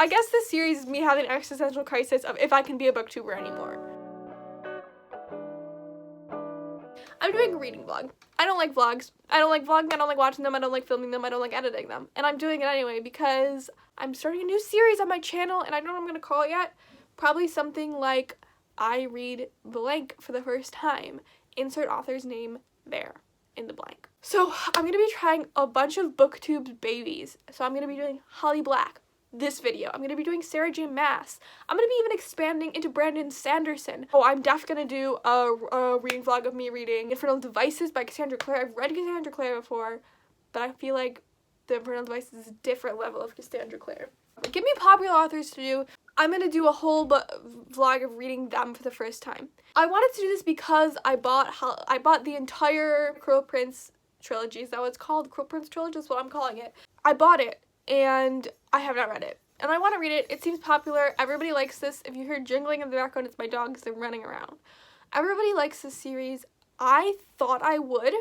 I guess this series is me having an existential crisis of if I can be a booktuber anymore. I'm doing a reading vlog. I don't like vlogs. I don't like vlogging, I don't like watching them, I don't like filming them, I don't like editing them. And I'm doing it anyway because I'm starting a new series on my channel and I don't know what I'm going to call it yet. Probably something like I read blank for the first time. Insert author's name there in the blank. So I'm going to be trying a bunch of booktube babies. So I'm going to be doing Holly Black, this video. I'm going to be doing Sarah J. Maas. I'm going to be even expanding into Brandon Sanderson. Oh, I'm definitely going to do a reading vlog of me reading Infernal Devices by Cassandra Clare. I've read Cassandra Clare before, but I feel like the Infernal Devices is a different level of Cassandra Clare. Give me popular authors to do. I'm going to do a whole vlog of reading them for the first time. I wanted to do this because I bought the entire Cruel Prince trilogy. Is that what it's called? Cruel Prince trilogy is what I'm calling it. I bought it and I have not read it. And I want to read it. It seems popular. Everybody likes this. If you hear jingling in the background, it's my dogs. They're running around. Everybody likes this series. I thought I would.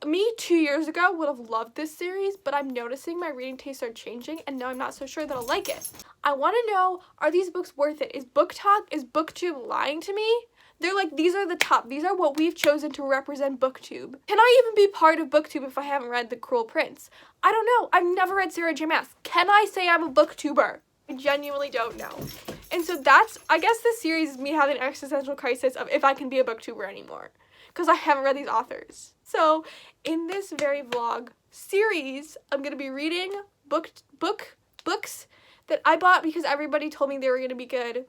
Me 2 years ago would have loved this series, but I'm noticing my reading tastes are changing and now I'm not so sure that I'll like it. I want to know, are these books worth it? Is BookTube lying to me? They're like, these are the top. These are what we've chosen to represent BookTube. Can I even be part of BookTube if I haven't read The Cruel Prince? I don't know. I've never read Sarah J. Maas. Can I say I'm a booktuber? I genuinely don't know. And so I guess this series is me having an existential crisis of if I can be a booktuber anymore. Because I haven't read these authors. So in this very vlog series, I'm going to be reading books that I bought because everybody told me they were going to be good.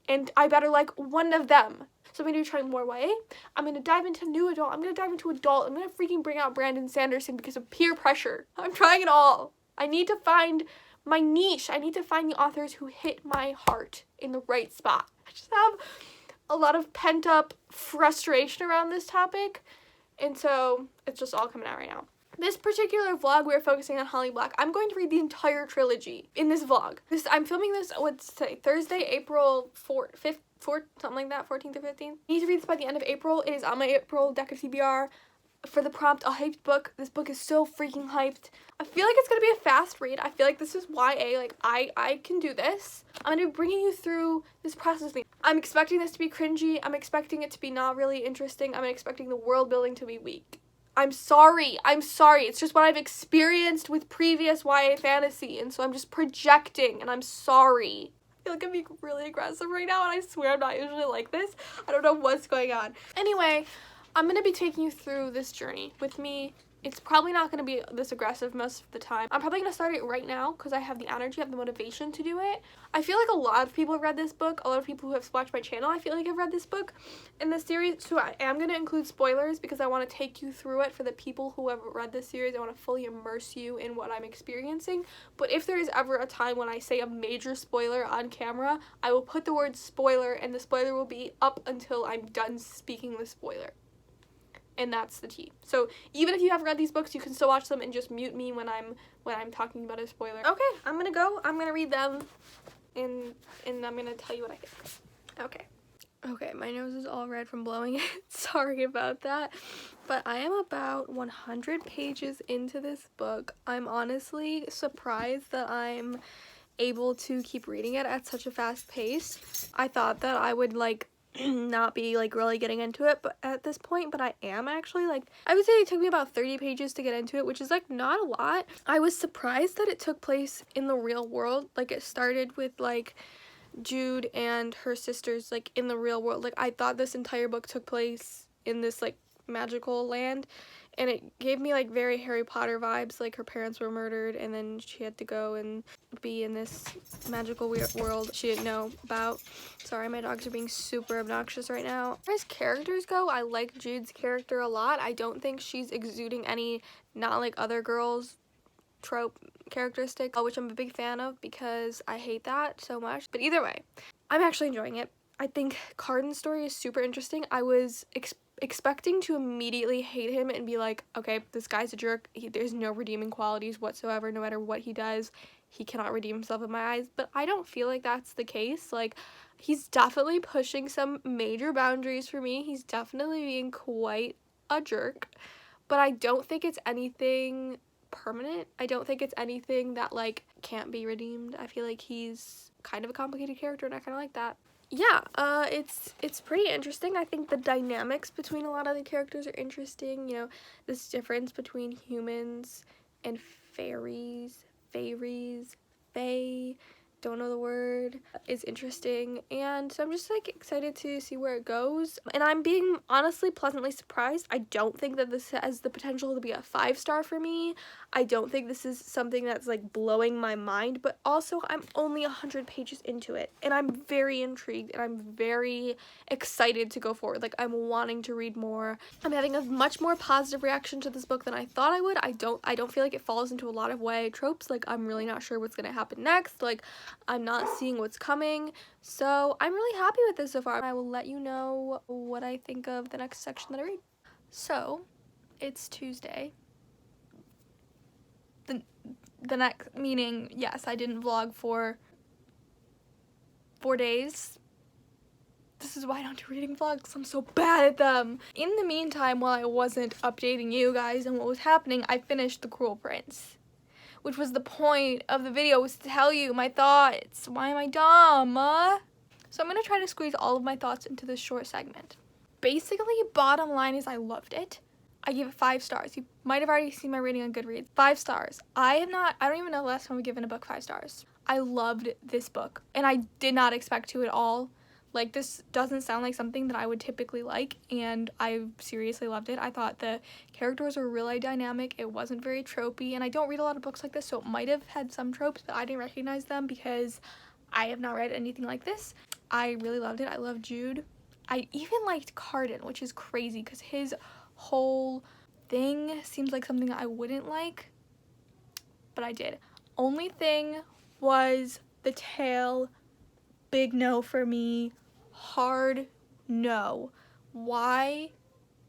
And I better like one of them. So I'm going to be trying more YA. I'm going to dive into new adult. I'm going to dive into adult. I'm going to freaking bring out Brandon Sanderson because of peer pressure. I'm trying it all. I need to find my niche. I need to find the authors who hit my heart in the right spot. I just have a lot of pent-up frustration around this topic. And so it's just all coming out right now. This particular vlog, we're focusing on Holly Black. I'm going to read the entire trilogy in this vlog. I'm filming this, what's today? Thursday, April 5th, something like that, 14th or 15th. I need to read this by the end of April. It is on my April deck of TBR. For the prompt, a hyped book. This book is so freaking hyped. I feel like it's going to be a fast read. I feel like this is YA. Like, I can do this. I'm going to be bringing you through this process thing. I'm expecting this to be cringy. I'm expecting it to be not really interesting. I'm expecting the world building to be weak. I'm sorry. It's just what I've experienced with previous YA fantasy, and so I'm just projecting, and I'm sorry. I feel like I'm being really aggressive right now, and I swear I'm not usually like this. I don't know what's going on. Anyway, I'm going to be taking you through this journey with me. It's probably not going to be this aggressive most of the time. I'm probably going to start it right now because I have the energy, I have the motivation to do it. I feel like a lot of people have read this book. A lot of people who have watched my channel, I feel like have read this book in this series. So I am going to include spoilers because I want to take you through it for the people who have read this series. I want to fully immerse you in what I'm experiencing. But if there is ever a time when I say a major spoiler on camera, I will put the word spoiler and the spoiler will be up until I'm done speaking the spoiler. And that's the tea. So even if you haven't read these books, you can still watch them and just mute me when I'm talking about a spoiler. Okay, I'm gonna read them and I'm gonna tell you what I think. Okay, my nose is all red from blowing it. Sorry about that. But I am about 100 pages into this book. I'm honestly surprised that I'm able to keep reading it at such a fast pace. I thought that I would not be really getting into it but at this point, but I am actually. I would say it took me about 30 pages to get into it, which is not a lot. I was surprised that it took place in the real world. It started with Jude and her sisters in the real world. I thought this entire book took place in this magical land, and it gave me very Harry Potter vibes. Her parents were murdered and then she had to go and be in this magical weird world she didn't know about. Sorry, my dogs are being super obnoxious right now. As far as characters go, I like Jude's character a lot. I don't think she's exuding any not like other girls trope characteristic, which I'm a big fan of because I hate that so much. But either way, I'm actually enjoying it. I think Carden's story is super interesting. I was expecting to immediately hate him and be like, okay, this guy's a jerk. There's no redeeming qualities whatsoever. No matter what he does, he cannot redeem himself in my eyes. But I don't feel like that's the case. He's definitely pushing some major boundaries for me. He's definitely being quite a jerk. But I don't think it's anything permanent. I don't think it's anything that like can't be redeemed. I feel like he's kind of a complicated character and I kind of like that. Yeah, it's pretty interesting. I think the dynamics between a lot of the characters are interesting. You know, this difference between humans and fairies, fae, don't know the word, is interesting, and so I'm just like excited to see where it goes, and I'm being honestly pleasantly surprised. I don't think that this has the potential to be a 5-star for me. I don't think this is something that's like blowing my mind, but also I'm only 100 pages into it and I'm very intrigued and I'm very excited to go forward. Like, I'm wanting to read more. I'm having a much more positive reaction to this book than I thought I would. I don't feel like it falls into a lot of YA tropes. Like, I'm really not sure what's gonna happen next. Like, I'm not seeing what's coming, so I'm really happy with this so far. I will let you know what I think of the next section that I read. So, it's Tuesday. The next, meaning, yes, I didn't vlog for 4 days. This is why I don't do reading vlogs. I'm so bad at them. In the meantime, while I wasn't updating you guys on what was happening, I finished The Cruel Prince, which was the point of the video, was to tell you my thoughts. Why am I dumb? So I'm going to try to squeeze all of my thoughts into this short segment. Basically, bottom line is I loved it. I gave it 5 stars. You might have already seen my rating on Goodreads. 5 stars. I don't even know the last time I've given a book 5 stars. I loved this book, and I did not expect to at all. Like, this doesn't sound like something that I would typically like, and I seriously loved it. I thought the characters were really dynamic. It wasn't very tropey, and I don't read a lot of books like this, so it might have had some tropes, but I didn't recognize them because I have not read anything like this. I really loved it. I loved Jude. I even liked Carden, which is crazy because his whole thing seems like something that I wouldn't like, but I did. Only thing was the tale. Big no for me. Hard no. Why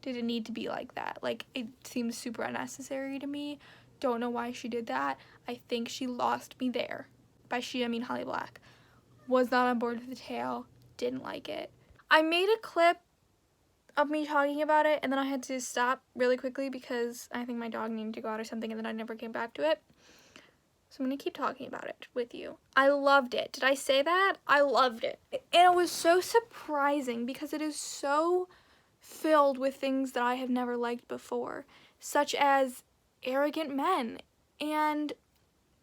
did it need to be like that? Like, it seems super unnecessary to me. Don't know why she did that. I think she lost me there. By she, I mean Holly Black. Was not on board with the tale. Didn't like it. I made a clip of me talking about it, and then I had to stop really quickly because I think my dog needed to go out or something, and then I never came back to it. So I'm going to keep talking about it with you. I loved it. Did I say that? I loved it. And it was so surprising because it is so filled with things that I have never liked before, such as arrogant men and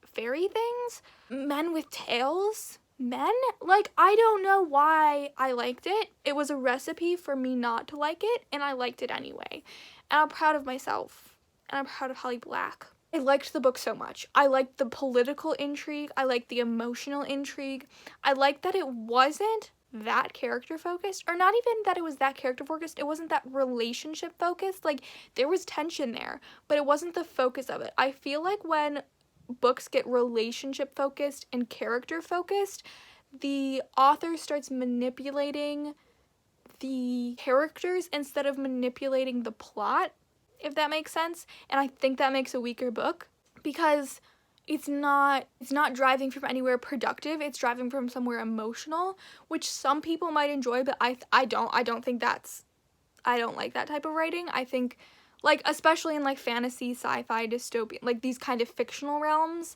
fairy things, men with tails. Men? Like, I don't know why I liked it. It was a recipe for me not to like it, and I liked it anyway. And I'm proud of myself. And I'm proud of Holly Black. I liked the book so much. I liked the political intrigue. I liked the emotional intrigue. I liked that it wasn't that character focused, or not even that it was that character focused. It wasn't that relationship focused. Like, there was tension there, but it wasn't the focus of it. I feel like when books get relationship focused and character focused, the author starts manipulating the characters instead of manipulating the plot, if that makes sense. And I think that makes a weaker book because it's not driving from anywhere productive. It's driving from somewhere emotional, which some people might enjoy, but I don't like that type of writing. I think, like, especially in like fantasy, sci-fi, dystopian, like these kind of fictional realms.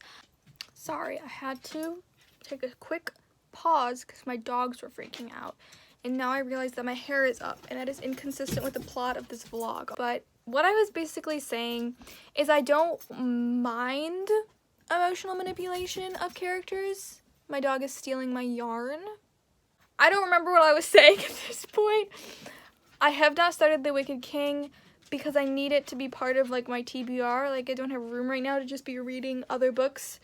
Sorry, I had to take a quick pause because my dogs were freaking out. And now I realize that my hair is up, and that is inconsistent with the plot of this vlog. But what I was basically saying is I don't mind emotional manipulation of characters. My dog is stealing my yarn. I don't remember what I was saying at this point. I have not started The Wicked King because I need it to be part of like my TBR. Like, I don't have room right now to just be reading other books.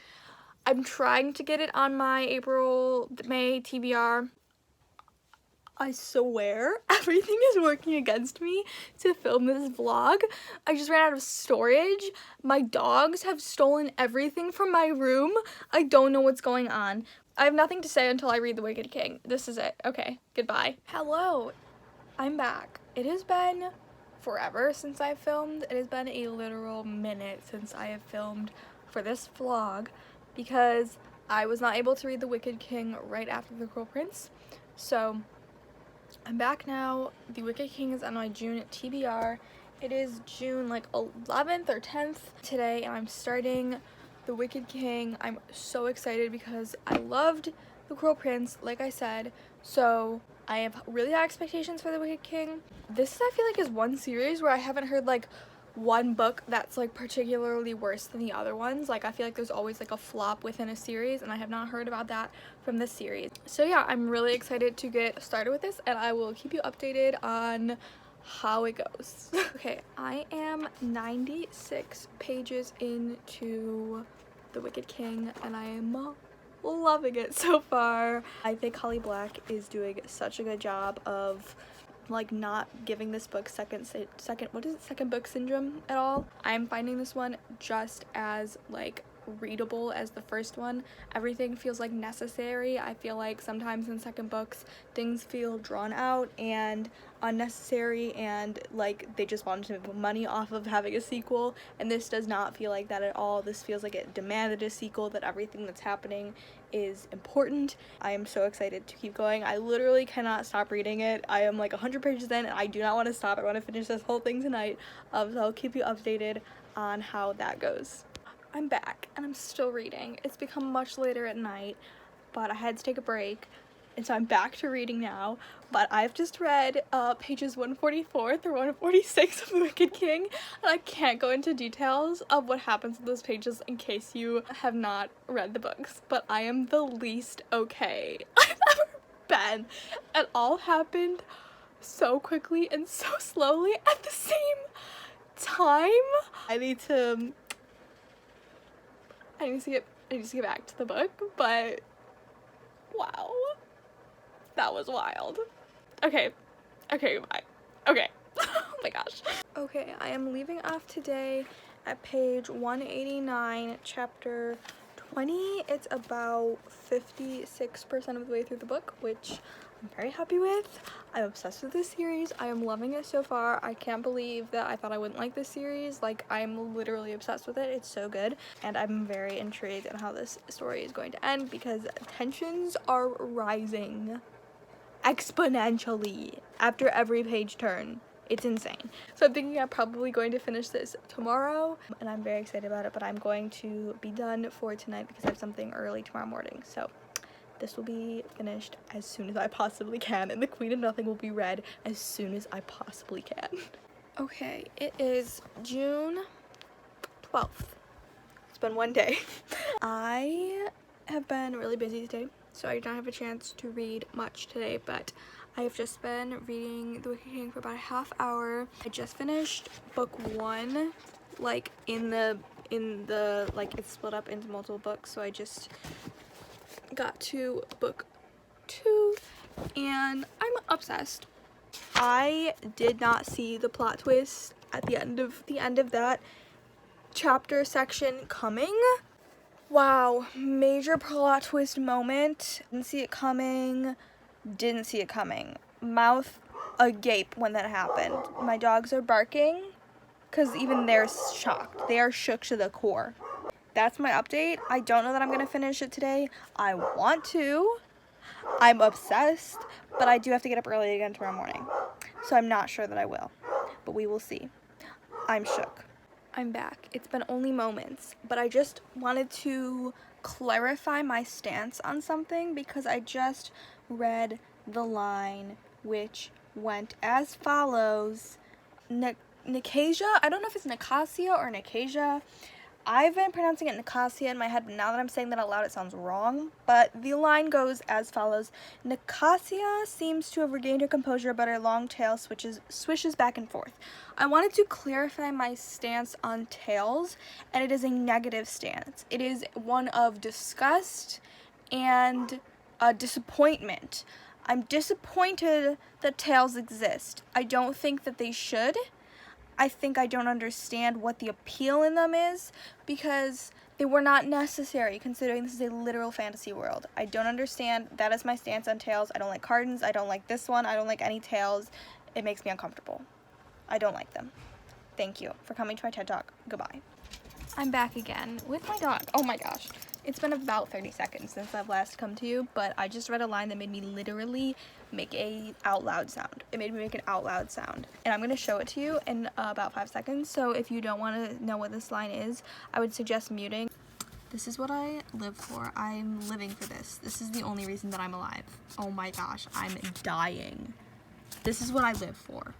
I'm trying to get it on my April-May TBR. I swear everything is working against me to film this vlog. I just ran out of storage. My dogs have stolen everything from my room. I don't know what's going on. I have nothing to say until I read The Wicked King. This is it. Okay, goodbye. Hello, I'm back. It has been forever since I filmed. It has been a literal minute since I have filmed for this vlog because I was not able to read The Wicked King right after The Cruel Prince. So I'm back now. The Wicked King is on my June TBR, It is June like 11th or 10th today, and I'm starting The Wicked King. I'm so excited because I loved The Cruel Prince, like I said, so I have really high expectations for The Wicked King. This, I feel like, is one series where I haven't heard like one book that's like particularly worse than the other ones. Like, I feel like there's always like a flop within a series, and I have not heard about that from this series. So yeah, I'm really excited to get started with this, and I will keep you updated on how it goes. Okay, I am 96 pages into The Wicked King, and I am loving it so far. I think Holly Black is doing such a good job of like not giving this book second book syndrome at all. I'm finding this one just as like readable as the first one. Everything feels like necessary. I feel like sometimes in second books things feel drawn out and unnecessary, and like they just wanted to make money off of having a sequel, and this does not feel like that at all. This feels like it demanded a sequel, that everything that's happening is important. I am so excited to keep going. I literally cannot stop reading it. I am like 100 pages in, and I do not want to stop. I want to finish this whole thing tonight. So I'll keep you updated on how that goes. I'm back and I'm still reading. It's become much later at night, but I had to take a break, and so I'm back to reading now. But I've just read pages 144 through 146 of The Wicked King, and I can't go into details of what happens in those pages in case you have not read the books, but I am the least okay I've ever been. It all happened so quickly and so slowly at the same time. I need to get back to the book, but wow, that was wild. Okay, bye. Okay. Oh my gosh. Okay, I am leaving off today at page 189, chapter 20. It's about 56% of the way through the book, which I'm very happy with. I'm obsessed with this series. I am loving it so far. I can't believe that I thought I wouldn't like this series. Like, I'm literally obsessed with it. It's so good, and I'm very intrigued on how this story is going to end because tensions are rising exponentially after every page turn. It's insane. So I'm thinking I'm probably going to finish this tomorrow, and I'm very excited about it, but I'm going to be done for tonight because I have something early tomorrow morning. So this will be finished as soon as I possibly can, and The Queen of Nothing will be read as soon as I possibly can. Okay, it is June 12th. It's been one day. I have been really busy today, so I did not have a chance to read much today, but I have just been reading The Wicked King for about a half hour. I just finished book 1, like in the like it's split up into multiple books, so I just got to book 2 and I'm obsessed. I did not see the plot twist at the end of that chapter section coming. Wow, major plot twist moment. Didn't see it coming. Mouth agape when that happened. My dogs are barking because even they're shocked. They are shook to the core. That's my update. I don't know that I'm gonna finish it today. I want to. I'm obsessed, but I do have to get up early again tomorrow morning, so I'm not sure that I will, but we will see. I'm shook. I'm back. It's been only moments, but I just wanted to clarify my stance on something because I just read the line which went as follows. Nicasia? I don't know if it's Nicasia or Nicasia. I've been pronouncing it Nicasia in my head, but now that I'm saying that out loud, it sounds wrong. But the line goes as follows. Nicasia seems to have regained her composure, but her long tail swishes back and forth. I wanted to clarify my stance on tails, and it is a negative stance. It is one of disgust and disappointment. I'm disappointed that tails exist. I don't think that they should. I think I don't understand what the appeal in them is because they were not necessary considering this is a literal fantasy world. I don't understand. That is my stance on tails. I don't like Cardins. I don't like this one. I don't like any tails. It makes me uncomfortable. I don't like them. Thank you for coming to my TED Talk. Goodbye. I'm back again with my dog. Oh my gosh. It's been about 30 seconds since I've last come to you, but I just read a line that made me literally make a out loud sound. It made me make an out loud sound. And I'm going to show it to you in about 5 seconds. So if you don't want to know what this line is, I would suggest muting. This is what I live for. I'm living for this. This is the only reason that I'm alive. Oh my gosh, I'm dying. This is what I live for.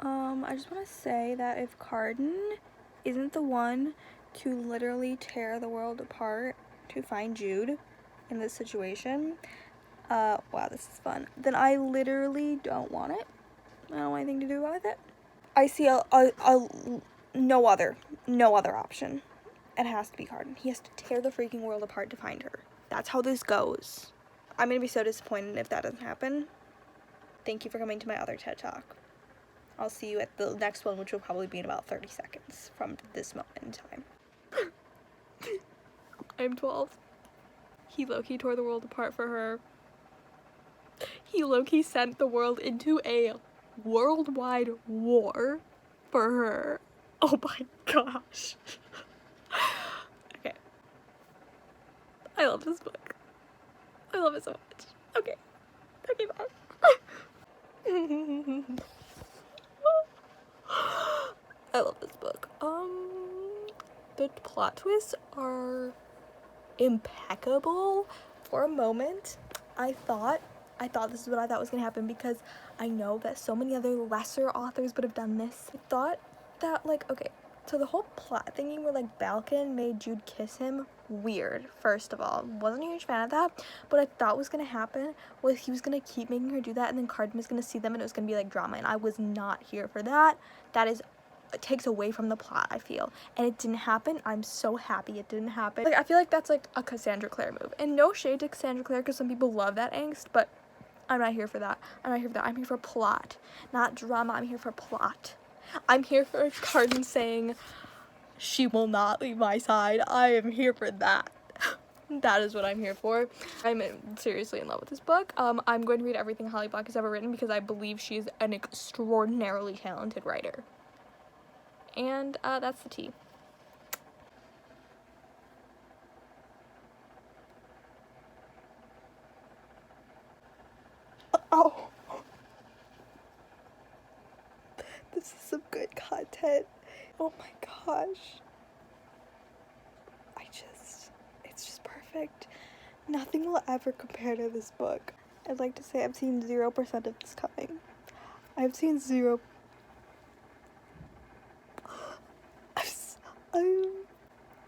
I just want to say that if Carden isn't the one to literally tear the world apart to find Jude in this situation, wow, this is fun, then I literally don't want it. I don't want anything to do with it. I see no other option. It has to be Carden. He has to tear the freaking world apart to find her. That's how this goes. I'm gonna be so disappointed if that doesn't happen. Thank you for coming to my other TED Talk. I'll see you at the next one, which will probably be in about 30 seconds from this moment in time. I'm 12. He low-key tore the world apart for her. He low-key sent the world into a worldwide war for her. Oh my gosh. Okay. I love this book. I love it so much. Okay. Okay, bye. I love this book. The plot twists are impeccable. For a moment, I thought this is what I thought was gonna happen, because I know that so many other lesser authors would have done this. I thought that, like, okay, so the whole plot thingy where, like, Balkan made Jude kiss him, weird, first of all. Wasn't a huge fan of that. What I thought was gonna happen was he was gonna keep making her do that, and then Carden was gonna see them, and it was gonna be, like, drama, and I was not here for that. It takes away from the plot, I feel, and it didn't happen. I'm so happy it didn't happen. Like, I feel like that's, like, a Cassandra Clare move, and no shade to Cassandra Clare, because some people love that angst, but I'm not here for that. I'm not here for that. I'm here for plot, not drama. I'm here for plot. I'm here for Carden saying, she will not leave my side. I am here for that. That is what I'm here for. I'm seriously in love with this book. I'm going to read everything Holly Black has ever written, because I believe she's an extraordinarily talented writer. And that's the tea. Oh, this is some good content. Oh my gosh. It's just perfect. Nothing will ever compare to this book. I'd like to say I've seen 0% of this coming. I've seen zero.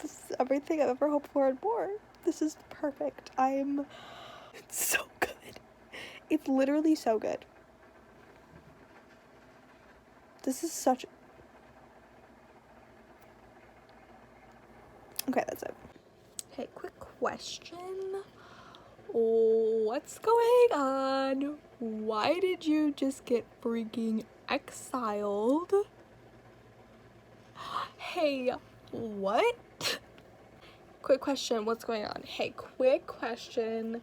This is everything I've ever hoped for and more. This is perfect. It's so good. It's literally so good. This is such. Okay, that's it. Okay, quick question. What's going on? Why did you just get freaking exiled? Hey, what? Quick question, what's going on? Hey, quick question.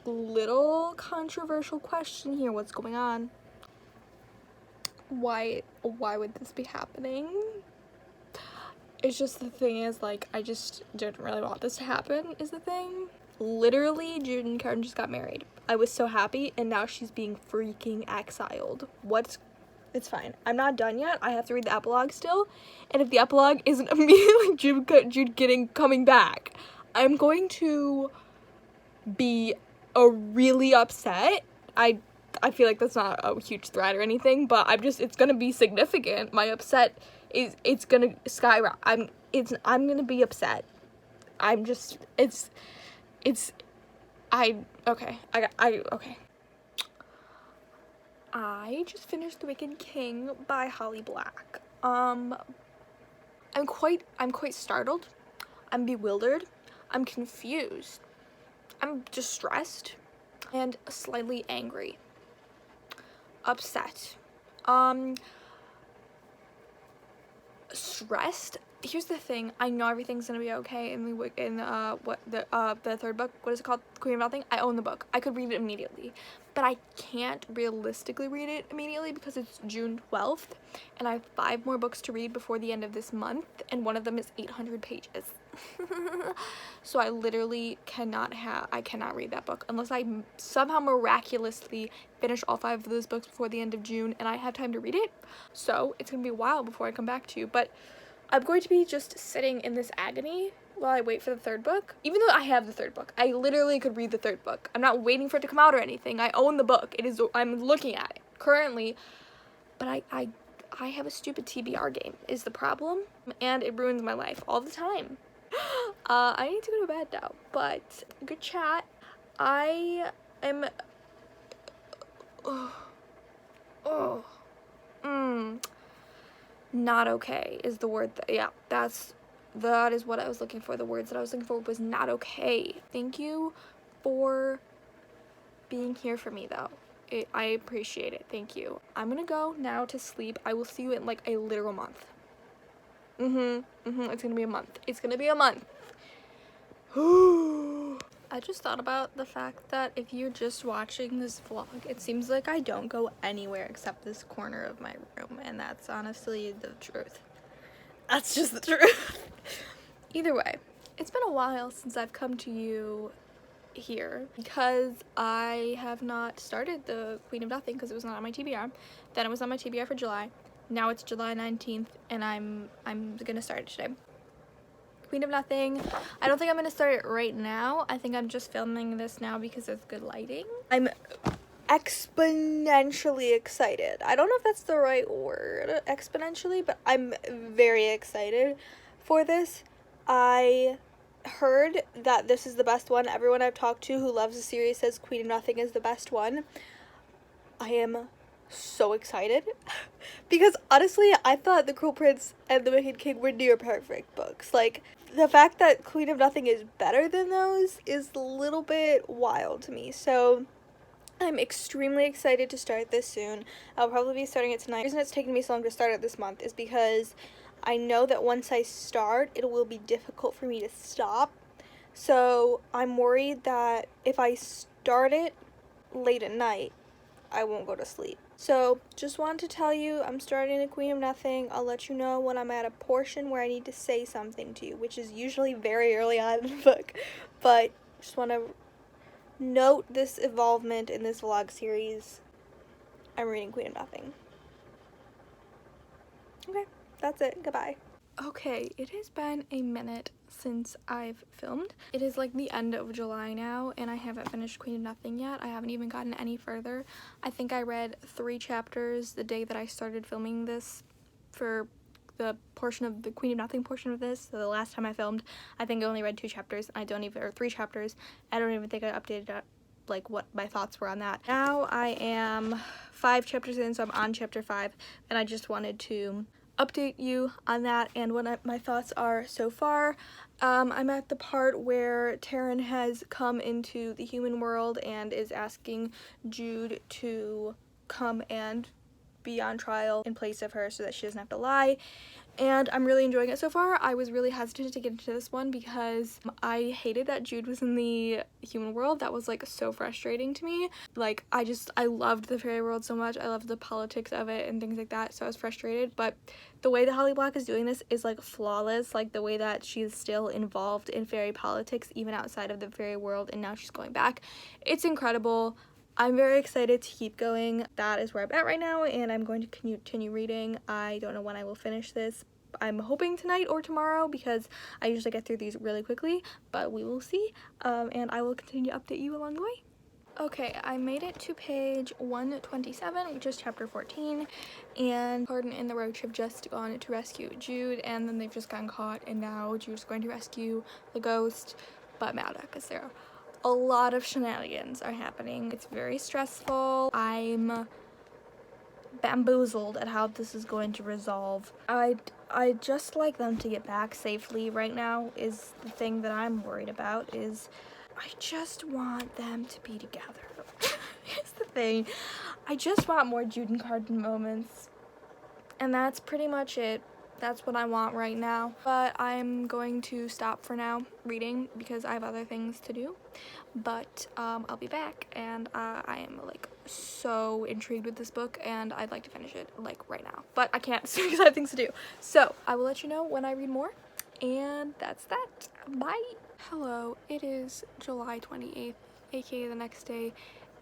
Little controversial question here. What's going on? Why would this be happening? It's just, the thing is, like, I just didn't really want this to happen, is the thing. Literally, Jude and Karen just got married. I was so happy, and now she's being freaking exiled. It's fine. I'm not done yet. I have to read the epilogue still. And if the epilogue isn't immediately Jude coming back, I'm going to be really upset. I feel like that's not a huge threat or anything, but it's gonna be significant. My upset it's gonna skyrocket. I'm gonna be upset. Okay. I just finished The Wicked King by Holly Black. I'm quite startled. I'm bewildered. I'm confused. I'm distressed and slightly angry. Upset. Stressed. Here's the thing. I know everything's gonna be okay in the third book. What is it called? Queen of Nothing. I own the book. I could read it immediately, but I can't realistically read it immediately because it's June 12th, and I have 5 more books to read before the end of this month, and one of them is 800 pages. So I literally cannot read that book unless I somehow miraculously finish all 5 of those books before the end of June and I have time to read it. So it's gonna be a while before I come back to you, but I'm going to be just sitting in this agony while I wait for the 3rd book. Even though I have the 3rd book, I literally could read the 3rd book. I'm not waiting for it to come out or anything. I own the book. I'm looking at it currently, but I have a stupid TBR game is the problem, and it ruins my life all the time. I need to go to bed now, but good chat. I am not okay is the word that is what I was looking for. The words that I was looking for was not okay. Thank you for being here for me though. I appreciate it. Thank you. I'm gonna go now to sleep. I will see you in like a literal month. It's gonna be a month. It's gonna be a month. I just thought about the fact that if you're just watching this vlog, it seems like I don't go anywhere except this corner of my room, and that's honestly the truth. That's just the truth. Either way, it's been a while since I've come to you here because I have not started the Queen of Nothing because it was not on my TBR. Then it was on my TBR for July. Now it's July 19th and I'm gonna start it today. Queen of Nothing. I don't think I'm gonna start it right now. I think I'm just filming this now because there's good lighting. I'm exponentially excited. I don't know if that's the right word, exponentially, but I'm very excited for this. I heard that this is the best one. Everyone I've talked to who loves the series says Queen of Nothing is the best one. I am so excited because honestly I thought The Cruel Prince and The Wicked King were near perfect books. Like, the fact that Queen of Nothing is better than those is a little bit wild to me. So I'm extremely excited to start this soon. I'll probably be starting it tonight. The reason it's taking me so long to start it this month is because I know that once I start, it will be difficult for me to stop. So I'm worried that if I start it late at night, I won't go to sleep. So just wanted to tell you I'm starting a Queen of Nothing. I'll let you know when I'm at a portion where I need to say something to you, which is usually very early on in the book. But just want to note this involvement in this vlog series. I'm reading Queen of Nothing. Okay, that's it. Goodbye. Okay, it has been a minute since I've filmed. It is like the end of July now and I haven't finished Queen of Nothing yet. I haven't even gotten any further. I think I read 3 chapters the day that I started filming this for the portion of the Queen of Nothing portion of this. So the last time I filmed, I think I only read 2 chapters. Or 3 chapters. I don't even think I updated like what my thoughts were on that. Now I am 5 chapters in, so I'm on chapter 5 and I just wanted to update you on that and what my thoughts are so far. I'm at the part where Taryn has come into the human world and is asking Jude to come and be on trial in place of her so that she doesn't have to lie. And I'm really enjoying it so far. I was really hesitant to get into this one because I hated that Jude was in the human world. That was like so frustrating to me. Like, I loved the fairy world so much. I loved the politics of it and things like that, so I was frustrated. But the way that Holly Black is doing this is like flawless. Like, the way that she's still involved in fairy politics even outside of the fairy world, and now she's going back. It's incredible. I'm very excited to keep going. That is where I'm at right now, and I'm going to continue reading. I don't know when I will finish this. I'm hoping tonight or tomorrow because I usually get through these really quickly, but we will see, and I will continue to update you along the way. Okay, I made it to page 127, which is chapter 14, and Pardon and the Roach have just gone to rescue Jude, and then they've just gotten caught, and now Jude's going to rescue the ghost, but mad because there are a lot of shenanigans are happening. It's very stressful. I'm bamboozled at how this is going to resolve. I just like them to get back safely right now is the thing that I'm worried about. Is I just want them to be together. Here's the thing. I just want more Jude and Carden moments. And that's pretty much it. That's what I want right now. But I'm going to stop for now reading because I have other things to do. But I'll be back, and I am like so intrigued with this book and I'd like to finish it like right now. But I can't because I have things to do. So I will let you know when I read more, And that's that. Bye. Hello, it is July 28th, aka the next day.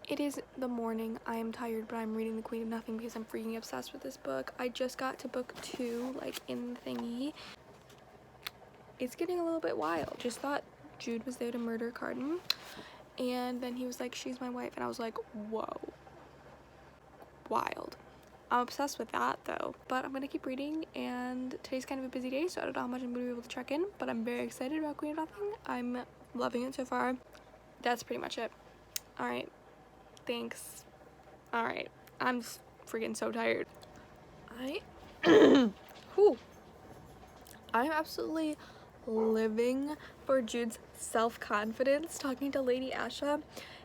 It is the morning. I am tired, but I'm reading The Queen of Nothing because I'm freaking obsessed with this book. I just got to book 2, like, in the thingy. It's getting a little bit wild. Just thought Jude was there to murder Carden, and then he was like, she's my wife, and I was like, whoa. Wild. I'm obsessed with that though, but I'm gonna keep reading, and today's kind of a busy day, so I don't know how much I'm gonna be able to check in, but I'm very excited about Queen of Nothing. I'm loving it so far. That's pretty much it. Alright, thanks. Alright, I'm freaking so tired. Whew. I'm absolutely living for Jude's self-confidence talking to Lady Asha.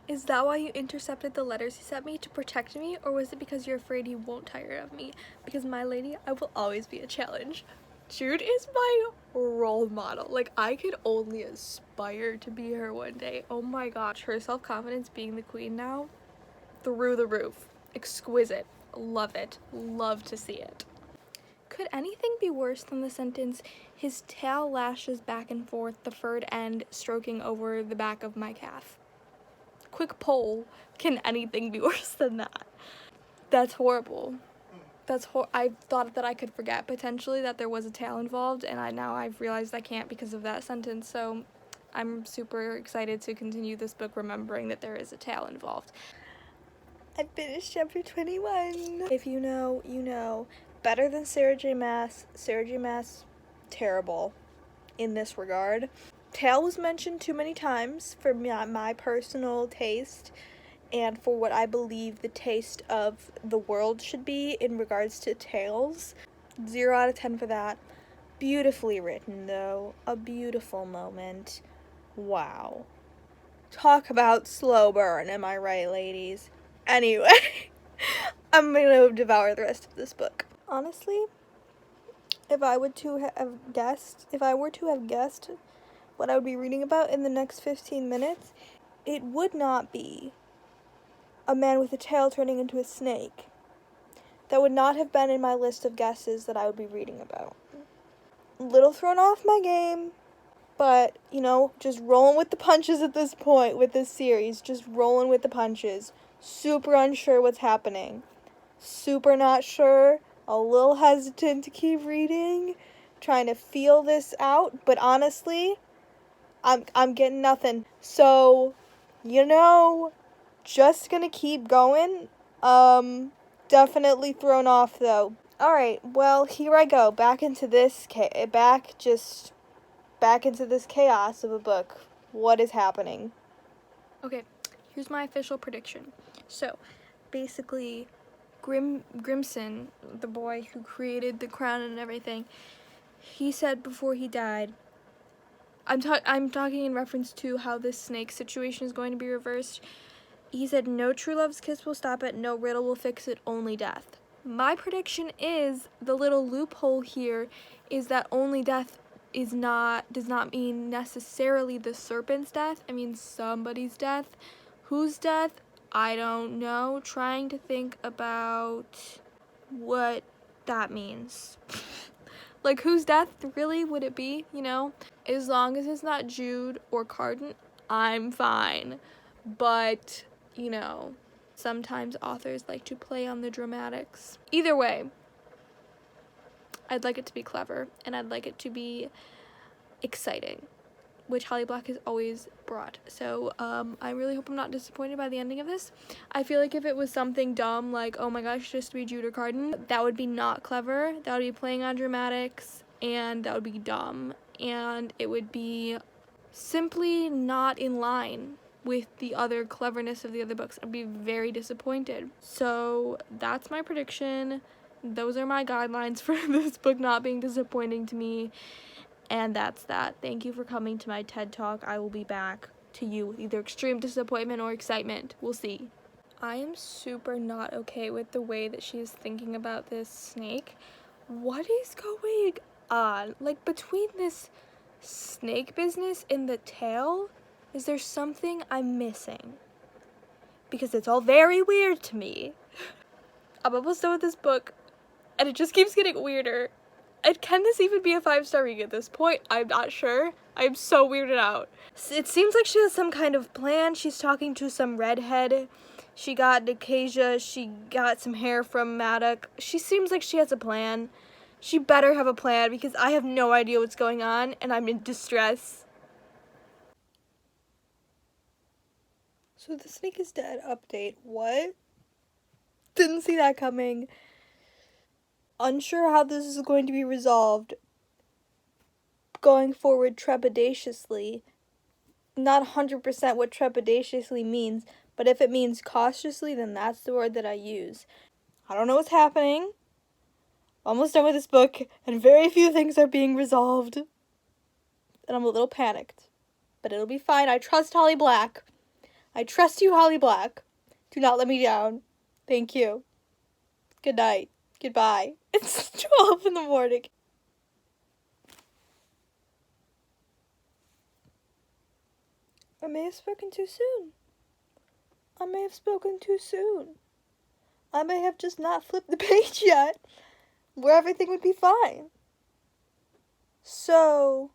Is that why you intercepted the letters he sent me, to protect me, or was it because you're afraid he won't tire of me? Because my lady, I will always be a challenge. Jude is my role model. Like, I could only aspire to be her one day. Oh my gosh, her self-confidence being the queen now, through the roof. Exquisite. Love it. Love to see it. Could anything be worse than the sentence, his tail lashes back and forth, the furred end stroking over the back of my calf? Quick poll, can anything be worse than that? That's horrible. I thought that I could forget potentially that there was a tail involved, and now I've realized I can't because of that sentence, so I'm super excited to continue this book remembering that there is a tail involved. I finished chapter 21. If you know, you know. Better than Sarah J. Maas. Sarah J. Maas, terrible in this regard. Tail was mentioned too many times for my personal taste, and for what I believe the taste of the world should be in regards to tales. 0 out of 10 for that. Beautifully written, though. A beautiful moment. Wow. Talk about slow burn, am I right, ladies? Anyway, I'm gonna devour the rest of this book. Honestly, if I were to have guessed what I would be reading about in the next 15 minutes, it would not be a man with a tail turning into a snake. That would not have been in my list of guesses that I would be reading about. A little thrown off my game, but, you know, just rolling with the punches at this point with this series. Just rolling with the punches. Super unsure what's happening. Super not sure. A little hesitant to keep reading. Trying to feel this out. But honestly, I'm getting nothing. So, you know, just gonna keep going. Definitely thrown off though. Alright, well, here I go. Back into this chaos of a book. What is happening? Okay, here's my official prediction. So, basically, Grimson, the boy who created the crown and everything, he said before he died, I'm talking in reference to how this snake situation is going to be reversed. He said, no true love's kiss will stop it, no riddle will fix it, only death. My prediction is, the little loophole here is that only death does not mean necessarily the serpent's death. I mean somebody's death. Whose death? I don't know. Trying to think about what that means. Like, whose death really would it be, you know? As long as it's not Jude or Carden, I'm fine. But, you know, sometimes authors like to play on the dramatics. Either way, I'd like it to be clever, and I'd like it to be exciting, which Holly Black has always brought. So, I really hope I'm not disappointed by the ending of this. I feel like if it was something dumb, like, oh my gosh, just to be Jude or Carden, that would be not clever. That would be playing on dramatics, and that would be dumb. And it would be simply not in line with the other cleverness of the other books. I'd be very disappointed. So, that's my prediction. Those are my guidelines for this book not being disappointing to me. And that's that. Thank you for coming to my TED Talk. I will be back to you with either extreme disappointment or excitement. We'll see. I am super not okay with the way that she is thinking about this snake. What is going on? Like, between this snake business and the tail, is there something I'm missing? Because it's all very weird to me. I'm almost done with this book, and it just keeps getting weirder. And can this even be a 5-star read at this point? I'm not sure. I'm so weirded out. It seems like she has some kind of plan. She's talking to some redhead. She got Decasia. She got some hair from Maddox. She seems like she has a plan. She better have a plan because I have no idea what's going on and I'm in distress. So the snake is dead update. What? Didn't see that coming. Unsure how this is going to be resolved. Going forward trepidatiously. Not 100% what trepidatiously means, but if it means cautiously, then that's the word that I use. I don't know what's happening. Almost done with this book, and very few things are being resolved. And I'm a little panicked. But it'll be fine. I trust Holly Black. I trust you, Holly Black. Do not let me down. Thank you. Good night. Goodbye. It's 12 in the morning. I may have spoken too soon. I may have spoken too soon. I may have just not flipped the page yet, where everything would be fine. So,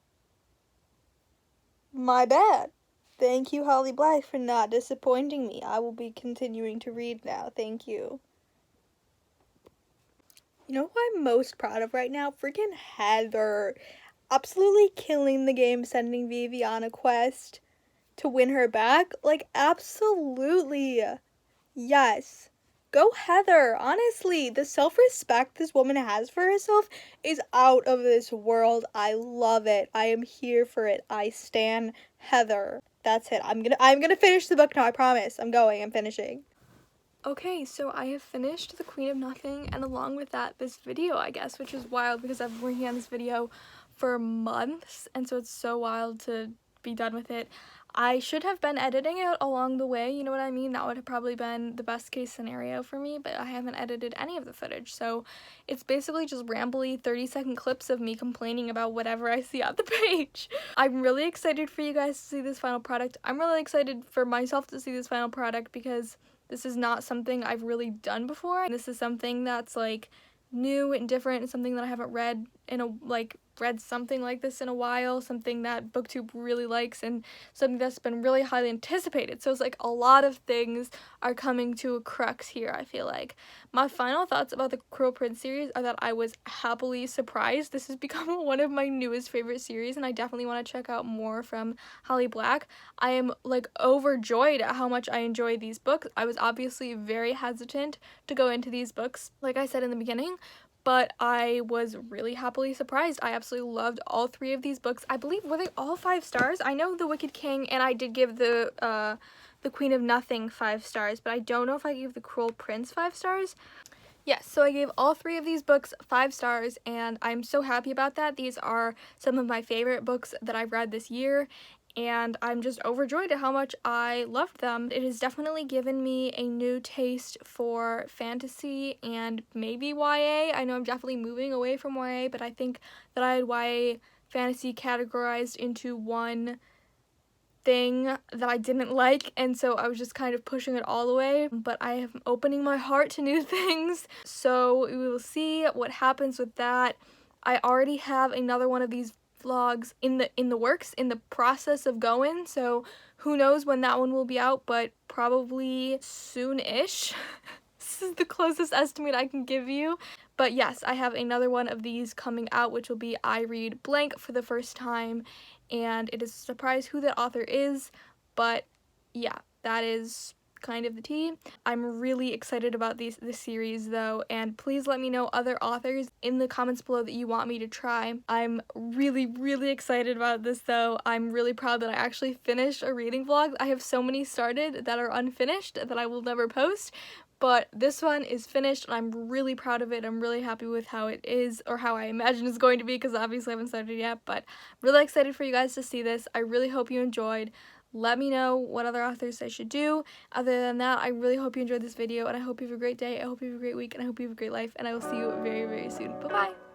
my bad. Thank you, Holly Black, for not disappointing me. I will be continuing to read now. Thank you. You know who I'm most proud of right now? Freaking Heather. Absolutely killing the game, sending Vivi on a quest to win her back. Like, absolutely. Yes. Go Heather. Honestly, the self-respect this woman has for herself is out of this world. I love it. I am here for it. I stan Heather. That's it. I'm gonna finish the book now, I promise. I'm finishing. Okay, so I have finished The Queen of Nothing, and along with that, this video, I guess, which is wild because I've been working on this video for months, and so it's so wild to be done with it. I should have been editing it along the way, you know what I mean? That would have probably been the best case scenario for me, but I haven't edited any of the footage, so it's basically just rambly 30-second clips of me complaining about whatever I see on the page. I'm really excited for you guys to see this final product. I'm really excited for myself to see this final product because this is not something I've really done before. This is something that's like new and different and something that I haven't read in a read something like this in a while, something that BookTube really likes and something that's been really highly anticipated. So it's like a lot of things are coming to a crux here, I feel like. My final thoughts about the Cruel Prince series are that I was happily surprised. This has become one of my newest favorite series and I definitely want to check out more from Holly Black. I am like overjoyed at how much I enjoy these books. I was obviously very hesitant to go into these books, like I said in the beginning, but I was really happily surprised. I absolutely loved all 3 of these books. I believe, were they all 5 stars? I know The Wicked King, and I did give the Queen of Nothing 5 stars, but I don't know if I gave The Cruel Prince 5 stars. Yes, so I gave all 3 of these books 5 stars, and I'm so happy about that. These are some of my favorite books that I've read this year, and I'm just overjoyed at how much I loved them. It has definitely given me a new taste for fantasy and maybe YA. I know I'm definitely moving away from YA, but I think that I had YA fantasy categorized into one thing that I didn't like, and so I was just kind of pushing it all away, but I am opening my heart to new things, so we will see what happens with that. I already have another one of these vlogs in the works, in the process of going, so who knows when that one will be out, but probably soon-ish. This is the closest estimate I can give you. But yes, I have another one of these coming out, which will be I Read Blank for the first time, and it is a surprise who that author is, but yeah, that is kind of the tea. I'm really excited about this series though, and please let me know other authors in the comments below that you want me to try. I'm really excited about this though. I'm really proud that I actually finished a reading vlog. I have so many started that are unfinished that I will never post, but this one is finished and I'm really proud of it. I'm really happy with how it is, or how I imagine it's going to be, because obviously I haven't started yet, but really excited for you guys to see this. I really hope you enjoyed. Let me know what other authors I should do. Other than that, I really hope you enjoyed this video, and I hope you have a great day, I hope you have a great week, and I hope you have a great life, and I will see you very soon. Bye-bye!